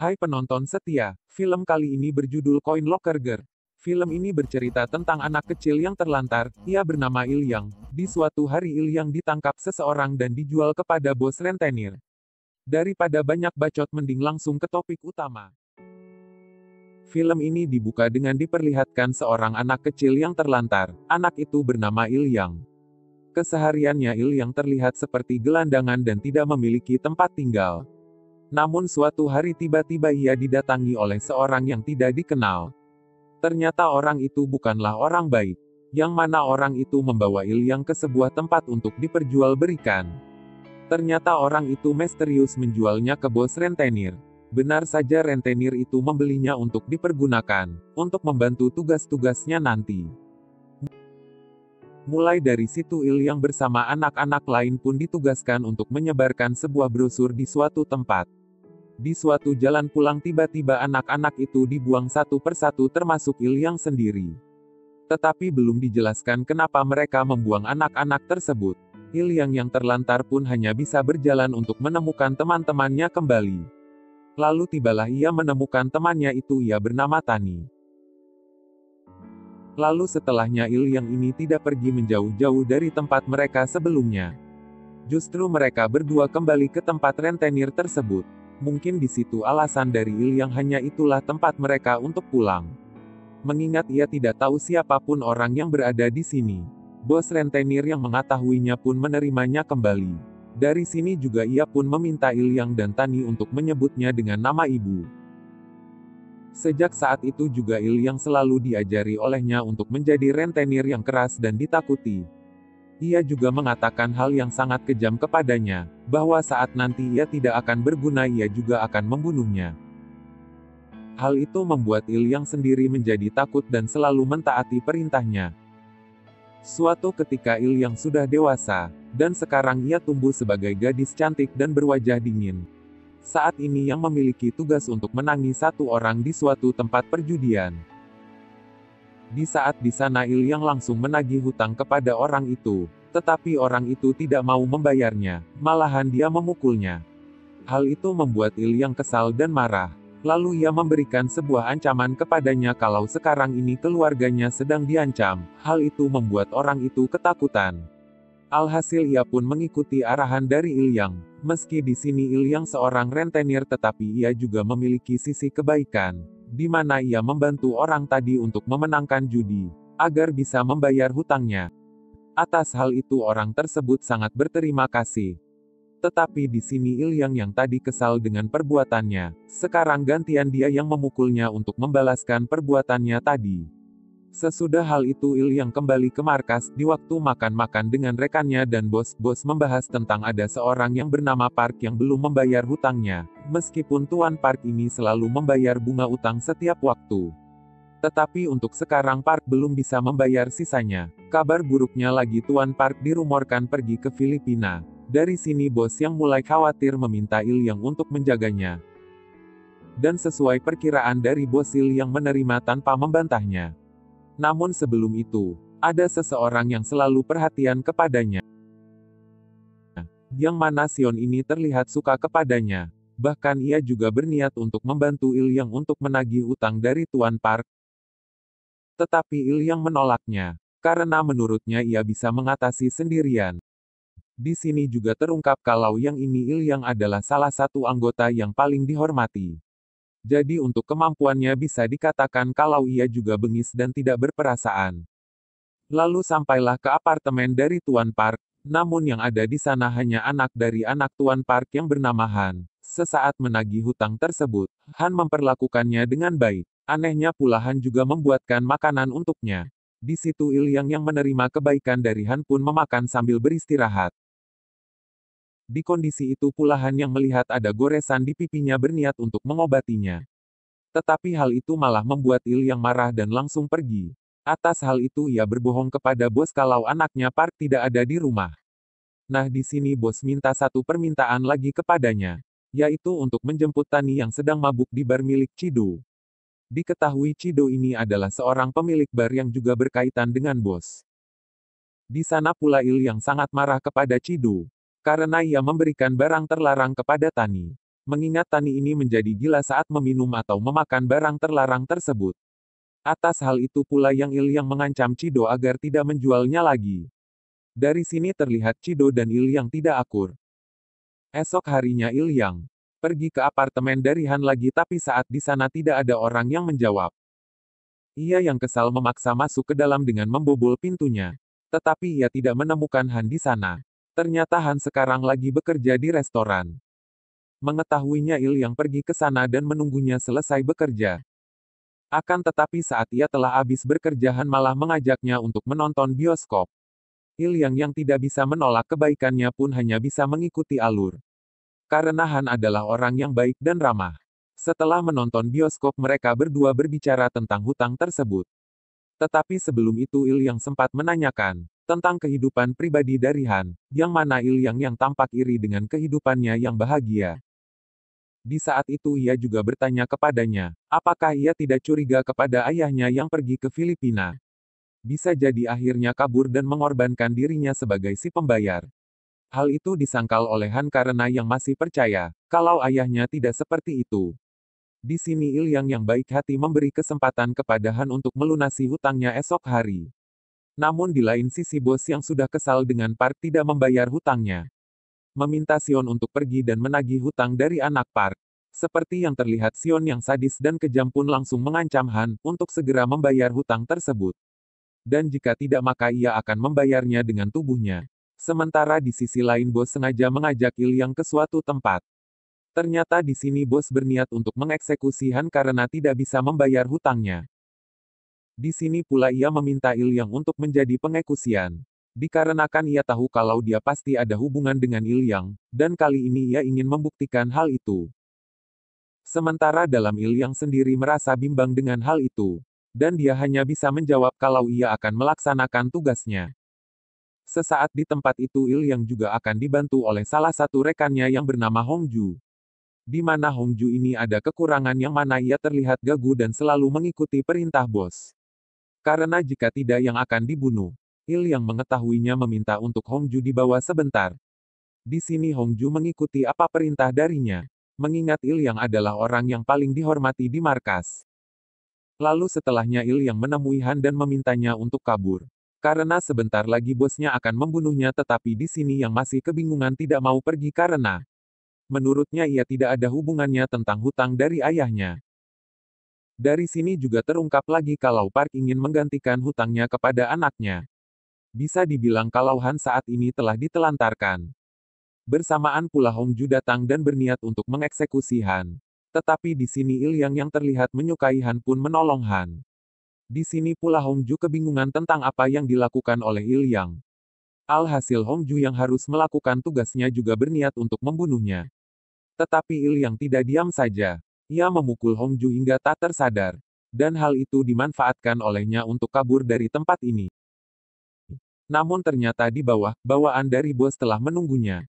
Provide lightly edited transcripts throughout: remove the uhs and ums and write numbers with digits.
Hai penonton setia, film kali ini berjudul Coin Locker Girl. Film ini bercerita tentang anak kecil yang terlantar, ia bernama Ilyang. Di suatu hari Ilyang ditangkap seseorang dan dijual kepada bos rentenir. Daripada banyak bacot mending langsung ke topik utama. Film ini dibuka dengan diperlihatkan seorang anak kecil yang terlantar, anak itu bernama Ilyang. Kesehariannya Ilyang terlihat seperti gelandangan dan tidak memiliki tempat tinggal. Namun suatu hari tiba-tiba ia didatangi oleh seorang yang tidak dikenal. Ternyata orang itu bukanlah orang baik. Yang mana orang itu membawa Ilyang ke sebuah tempat untuk diperjualbelikan. Ternyata orang itu misterius menjualnya ke bos rentenir. Benar saja rentenir itu membelinya untuk dipergunakan, untuk membantu tugas-tugasnya nanti. Mulai dari situ Ilyang bersama anak-anak lain pun ditugaskan untuk menyebarkan sebuah brosur di suatu tempat. Di suatu jalan pulang tiba-tiba anak-anak itu dibuang satu persatu termasuk Ilyang sendiri. Tetapi belum dijelaskan kenapa mereka membuang anak-anak tersebut. Ilyang yang terlantar pun hanya bisa berjalan untuk menemukan teman-temannya kembali. Lalu tibalah ia menemukan temannya itu, ia bernama Tani. Lalu setelahnya Ilyang ini tidak pergi menjauh-jauh dari tempat mereka sebelumnya. Justru mereka berdua kembali ke tempat rentenir tersebut. Mungkin di situ alasan dari Ilyang hanya itulah tempat mereka untuk pulang. Mengingat ia tidak tahu siapapun orang yang berada di sini. Bos rentenir yang mengetahuinya pun menerimanya kembali. Dari sini juga ia pun meminta Ilyang dan Tani untuk menyebutnya dengan nama ibu. Sejak saat itu juga Ilyang selalu diajari olehnya untuk menjadi rentenir yang keras dan ditakuti. Ia juga mengatakan hal yang sangat kejam kepadanya, bahwa saat nanti ia tidak akan berguna ia juga akan membunuhnya. Hal itu membuat Ilyang sendiri menjadi takut dan selalu mentaati perintahnya. Suatu ketika Ilyang sudah dewasa, dan sekarang ia tumbuh sebagai gadis cantik dan berwajah dingin. Saat ini yang memiliki tugas untuk menangi satu orang di suatu tempat perjudian. Di saat di sana Ilyang langsung menagih hutang kepada orang itu, tetapi orang itu tidak mau membayarnya, malahan dia memukulnya. Hal itu membuat Ilyang kesal dan marah. Lalu ia memberikan sebuah ancaman kepadanya kalau sekarang ini keluarganya sedang diancam. Hal itu membuat orang itu ketakutan. Alhasil ia pun mengikuti arahan dari Ilyang. Meski di sini Ilyang seorang rentenir tetapi ia juga memiliki sisi kebaikan, di mana ia membantu orang tadi untuk memenangkan judi, agar bisa membayar hutangnya. Atas hal itu orang tersebut sangat berterima kasih. Tetapi di sini Ilyang yang tadi kesal dengan perbuatannya, sekarang gantian dia yang memukulnya untuk membalaskan perbuatannya tadi. Sesudah hal itu Ilyang kembali ke markas di waktu makan-makan dengan rekannya dan bos-bos membahas tentang ada seorang yang bernama Park yang belum membayar hutangnya, meskipun Tuan Park ini selalu membayar bunga utang setiap waktu. Tetapi untuk sekarang Park belum bisa membayar sisanya. Kabar buruknya lagi Tuan Park dirumorkan pergi ke Filipina. Dari sini bos yang mulai khawatir meminta Ilyang untuk menjaganya. Dan sesuai perkiraan dari bos Ilyang menerima tanpa membantahnya. Namun sebelum itu, ada seseorang yang selalu perhatian kepadanya. Yang mana Sion ini terlihat suka kepadanya. Bahkan ia juga berniat untuk membantu Ilyang untuk menagih utang dari Tuan Park. Tetapi Ilyang menolaknya, karena menurutnya ia bisa mengatasi sendirian. Di sini juga terungkap kalau yang ini Ilyang adalah salah satu anggota yang paling dihormati. Jadi untuk kemampuannya bisa dikatakan kalau ia juga bengis dan tidak berperasaan. Lalu sampailah ke apartemen dari Tuan Park, namun yang ada di sana hanya anak dari anak Tuan Park yang bernama Han. Sesaat menagih hutang tersebut, Han memperlakukannya dengan baik. Anehnya pula Han juga membuatkan makanan untuknya. Di situ Ilyang yang menerima kebaikan dari Han pun memakan sambil beristirahat. Di kondisi itu pula Han yang melihat ada goresan di pipinya berniat untuk mengobatinya. Tetapi hal itu malah membuat Ilyang marah dan langsung pergi. Atas hal itu ia berbohong kepada bos kalau anaknya Park tidak ada di rumah. Nah di sini bos minta satu permintaan lagi kepadanya. Yaitu untuk menjemput Tani yang sedang mabuk di bar milik Cido. Diketahui Cido ini adalah seorang pemilik bar yang juga berkaitan dengan bos. Di sana pula Ilyang sangat marah kepada Cido. Karena ia memberikan barang terlarang kepada Tani. Mengingat Tani ini menjadi gila saat meminum atau memakan barang terlarang tersebut. Atas hal itu pula yang Ilyang mengancam Cido agar tidak menjualnya lagi. Dari sini terlihat Cido dan Ilyang tidak akur. Esok harinya Ilyang pergi ke apartemen dari Han lagi, tapi saat di sana tidak ada orang yang menjawab. Ia yang kesal memaksa masuk ke dalam dengan membobol pintunya. Tetapi ia tidak menemukan Han di sana. Ternyata Han sekarang lagi bekerja di restoran. Mengetahuinya Ilyang pergi ke sana dan menunggunya selesai bekerja. Akan tetapi saat ia telah habis bekerja, Han malah mengajaknya untuk menonton bioskop. Ilyang yang tidak bisa menolak kebaikannya pun hanya bisa mengikuti alur. Karena Han adalah orang yang baik dan ramah. Setelah menonton bioskop, mereka berdua berbicara tentang hutang tersebut. Tetapi sebelum itu Ilyang sempat menanyakan tentang kehidupan pribadi dari Han, yang mana Ilyang yang tampak iri dengan kehidupannya yang bahagia. Di saat itu ia juga bertanya kepadanya, apakah ia tidak curiga kepada ayahnya yang pergi ke Filipina. Bisa jadi akhirnya kabur dan mengorbankan dirinya sebagai si pembayar. Hal itu disangkal oleh Han karena yang masih percaya kalau ayahnya tidak seperti itu. Di sini Ilyang yang baik hati memberi kesempatan kepada Han untuk melunasi hutangnya esok hari. Namun di lain sisi bos yang sudah kesal dengan Park tidak membayar hutangnya. Meminta Sion untuk pergi dan menagih hutang dari anak Park. Seperti yang terlihat, Sion yang sadis dan kejam pun langsung mengancam Han untuk segera membayar hutang tersebut. Dan jika tidak maka ia akan membayarnya dengan tubuhnya. Sementara di sisi lain bos sengaja mengajak Ilyang ke suatu tempat. Ternyata di sini bos berniat untuk mengeksekusi Han karena tidak bisa membayar hutangnya. Di sini pula ia meminta Ilyang untuk menjadi pengekusian. Dikarenakan ia tahu kalau dia pasti ada hubungan dengan Ilyang, dan kali ini ia ingin membuktikan hal itu. Sementara dalam Ilyang sendiri merasa bimbang dengan hal itu. Dan dia hanya bisa menjawab kalau ia akan melaksanakan tugasnya. Sesaat di tempat itu Ilyang juga akan dibantu oleh salah satu rekannya yang bernama Hongju. Di mana Hongju ini ada kekurangan yang mana ia terlihat gagu dan selalu mengikuti perintah bos. Karena jika tidak yang akan dibunuh. Ilyang mengetahuinya meminta untuk Hongju dibawa sebentar. Di sini Hongju mengikuti apa perintah darinya. Mengingat Ilyang adalah orang yang paling dihormati di markas. Lalu setelahnya Ilyang menemui Han dan memintanya untuk kabur. Karena sebentar lagi bosnya akan membunuhnya, tetapi di sini yang masih kebingungan tidak mau pergi karena menurutnya ia tidak ada hubungannya tentang hutang dari ayahnya. Dari sini juga terungkap lagi kalau Park ingin menggantikan hutangnya kepada anaknya. Bisa dibilang kalau Han saat ini telah ditelantarkan. Bersamaan pula Hongju datang dan berniat untuk mengeksekusi Han. Tetapi di sini Ilyang yang terlihat menyukai Han pun menolong Han. Di sini pula Hongju kebingungan tentang apa yang dilakukan oleh Ilyang. Alhasil Hongju yang harus melakukan tugasnya juga berniat untuk membunuhnya. Tetapi Ilyang tidak diam saja. Ia memukul Hongju hingga tak tersadar. Dan hal itu dimanfaatkan olehnya untuk kabur dari tempat ini. Namun ternyata di bawah, bawaan dari bos telah menunggunya.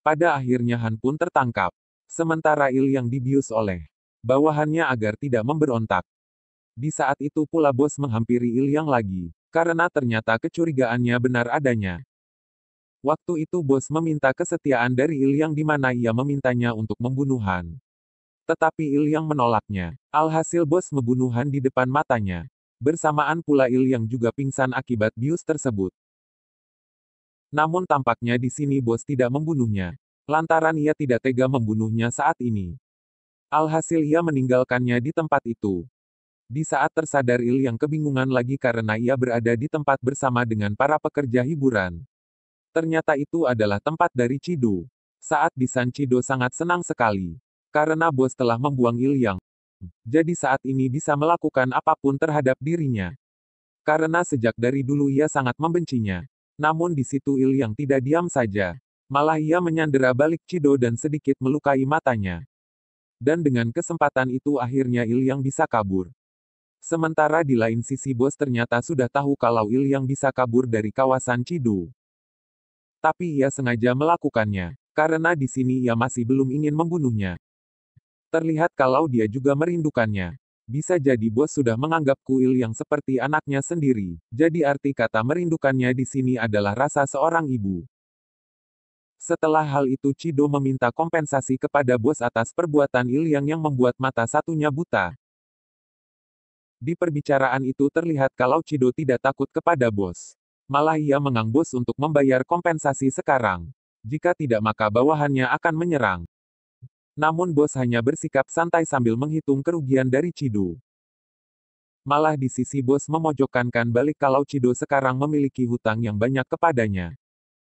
Pada akhirnya Han pun tertangkap. Sementara Ilyang dibius oleh bawahannya agar tidak memberontak. Di saat itu pula bos menghampiri Ilyang lagi. Karena ternyata kecurigaannya benar adanya. Waktu itu bos meminta kesetiaan dari Ilyang di mana ia memintanya untuk membunuh Han. Tetapi Ilyang menolaknya. Alhasil bos membunuh Han di depan matanya. Bersamaan pula Ilyang juga pingsan akibat bius tersebut. Namun tampaknya di sini bos tidak membunuhnya. Lantaran ia tidak tega membunuhnya saat ini. Alhasil ia meninggalkannya di tempat itu. Di saat tersadar Ilyang kebingungan lagi karena ia berada di tempat bersama dengan para pekerja hiburan. Ternyata itu adalah tempat dari Cido. Saat di San Cido sangat senang sekali. Karena bos telah membuang Ilyang. Jadi saat ini bisa melakukan apapun terhadap dirinya. Karena sejak dari dulu ia sangat membencinya. Namun di situ Ilyang tidak diam saja. Malah ia menyandera balik Cido dan sedikit melukai matanya. Dan dengan kesempatan itu akhirnya Ilyang bisa kabur. Sementara di lain sisi bos ternyata sudah tahu kalau Ilyang bisa kabur dari kawasan Cido. Tapi ia sengaja melakukannya. Karena di sini ia masih belum ingin membunuhnya. Terlihat kalau dia juga merindukannya. Bisa jadi bos sudah menganggap Ilyang seperti anaknya sendiri. Jadi arti kata merindukannya di sini adalah rasa seorang ibu. Setelah hal itu Cido meminta kompensasi kepada bos atas perbuatan Iliang yang membuat mata satunya buta. Di perbicaraan itu terlihat kalau Cido tidak takut kepada bos. Malah ia mengang bos untuk membayar kompensasi sekarang. Jika tidak maka bawahannya akan menyerang. Namun bos hanya bersikap santai sambil menghitung kerugian dari Cido. Malah di sisi bos memojokkan balik kalau Cido sekarang memiliki hutang yang banyak kepadanya.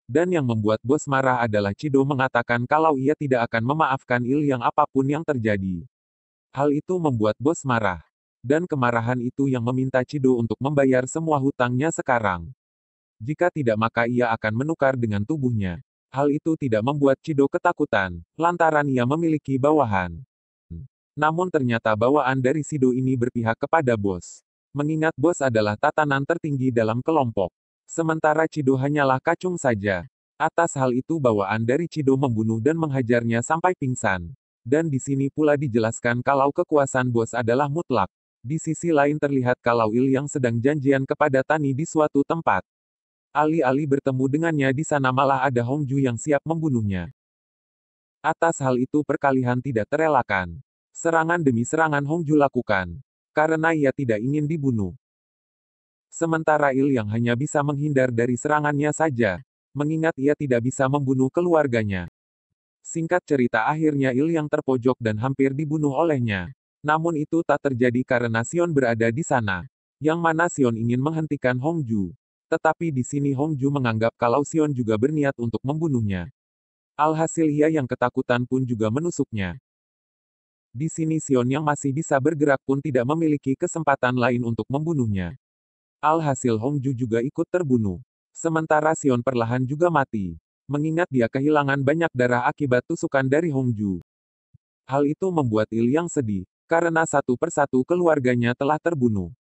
Dan yang membuat bos marah adalah Cido mengatakan kalau ia tidak akan memaafkan Iliang apapun yang terjadi. Hal itu membuat bos marah. Dan kemarahan itu yang meminta Cido untuk membayar semua hutangnya sekarang. Jika tidak maka ia akan menukar dengan tubuhnya. Hal itu tidak membuat Cido ketakutan, lantaran ia memiliki bawahan. Namun ternyata bawaan dari Cido ini berpihak kepada bos. Mengingat bos adalah tatanan tertinggi dalam kelompok. Sementara Cido hanyalah kacung saja. Atas hal itu bawaan dari Cido membunuh dan menghajarnya sampai pingsan. Dan di sini pula dijelaskan kalau kekuasaan bos adalah mutlak. Di sisi lain terlihat kalau Iliang sedang janjian kepada Tani di suatu tempat. Alih-alih bertemu dengannya di sana malah ada Hongju yang siap membunuhnya. Atas hal itu perkalihan tidak terelakkan. Serangan demi serangan Hongju lakukan. Karena ia tidak ingin dibunuh. Sementara Iliang hanya bisa menghindar dari serangannya saja, mengingat ia tidak bisa membunuh keluarganya. Singkat cerita akhirnya Iliang terpojok dan hampir dibunuh olehnya. Namun itu tak terjadi karena Xion berada di sana. Yang mana Xion ingin menghentikan Hongju. Tetapi di sini Hongju menganggap kalau Xion juga berniat untuk membunuhnya. Alhasil ia yang ketakutan pun juga menusuknya. Di sini Xion yang masih bisa bergerak pun tidak memiliki kesempatan lain untuk membunuhnya. Alhasil Hongju juga ikut terbunuh. Sementara Xion perlahan juga mati. Mengingat dia kehilangan banyak darah akibat tusukan dari Hongju. Hal itu membuat Iliang sedih, karena satu persatu keluarganya telah terbunuh.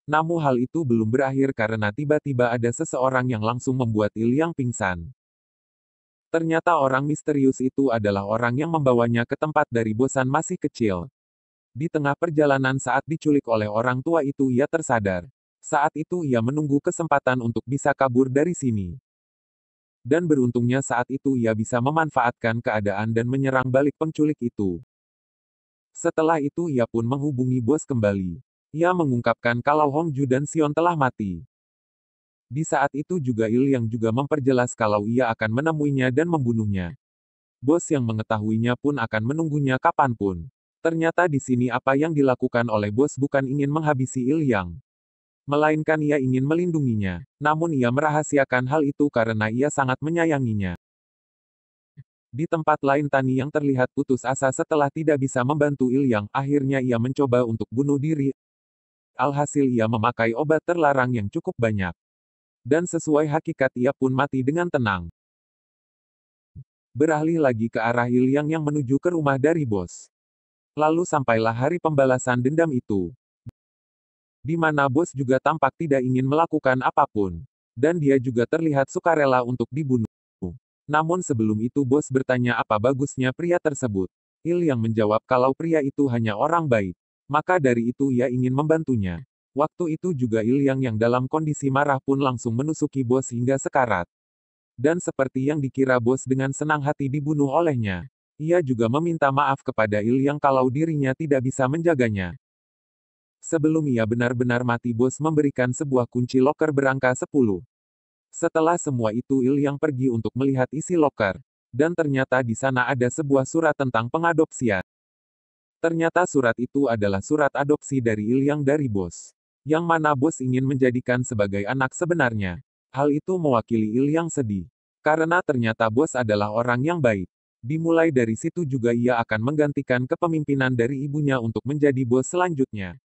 Namun hal itu belum berakhir karena tiba-tiba ada seseorang yang langsung membuat Iliang pingsan. Ternyata orang misterius itu adalah orang yang membawanya ke tempat dari bosan masih kecil. Di tengah perjalanan saat diculik oleh orang tua itu ia tersadar. Saat itu ia menunggu kesempatan untuk bisa kabur dari sini. Dan beruntungnya saat itu ia bisa memanfaatkan keadaan dan menyerang balik penculik itu. Setelah itu ia pun menghubungi bos kembali. Ia mengungkapkan kalau Hongju dan Xion telah mati. Di saat itu juga Iliang juga memperjelas kalau ia akan menemuinya dan membunuhnya. Bos yang mengetahuinya pun akan menunggunya kapanpun. Ternyata di sini apa yang dilakukan oleh bos bukan ingin menghabisi Iliang. Melainkan ia ingin melindunginya. Namun ia merahasiakan hal itu karena ia sangat menyayanginya. Di tempat lain Tani yang terlihat putus asa setelah tidak bisa membantu Iliang, akhirnya ia mencoba untuk bunuh diri. Alhasil ia memakai obat terlarang yang cukup banyak. Dan sesuai hakikat ia pun mati dengan tenang. Beralih lagi ke arah Iliang yang menuju ke rumah dari bos. Lalu sampailah hari pembalasan dendam itu. Di mana bos juga tampak tidak ingin melakukan apapun. Dan dia juga terlihat sukarela untuk dibunuh. Namun sebelum itu bos bertanya apa bagusnya pria tersebut. Iliang menjawab kalau pria itu hanya orang baik. Maka dari itu ia ingin membantunya. Waktu itu juga Iliang yang dalam kondisi marah pun langsung menusuki bos hingga sekarat. Dan seperti yang dikira bos dengan senang hati dibunuh olehnya. Ia juga meminta maaf kepada Iliang kalau dirinya tidak bisa menjaganya. Sebelum ia benar-benar mati bos memberikan sebuah kunci loker berangka 10. Setelah semua itu Iliang pergi untuk melihat isi loker. Dan ternyata di sana ada sebuah surat tentang pengadopsian. Ternyata surat itu adalah surat adopsi dari Iliang dari bos. Yang mana bos ingin menjadikan sebagai anak sebenarnya. Hal itu mewakili Iliang sedih. Karena ternyata bos adalah orang yang baik. Dimulai dari situ juga ia akan menggantikan kepemimpinan dari ibunya untuk menjadi bos selanjutnya.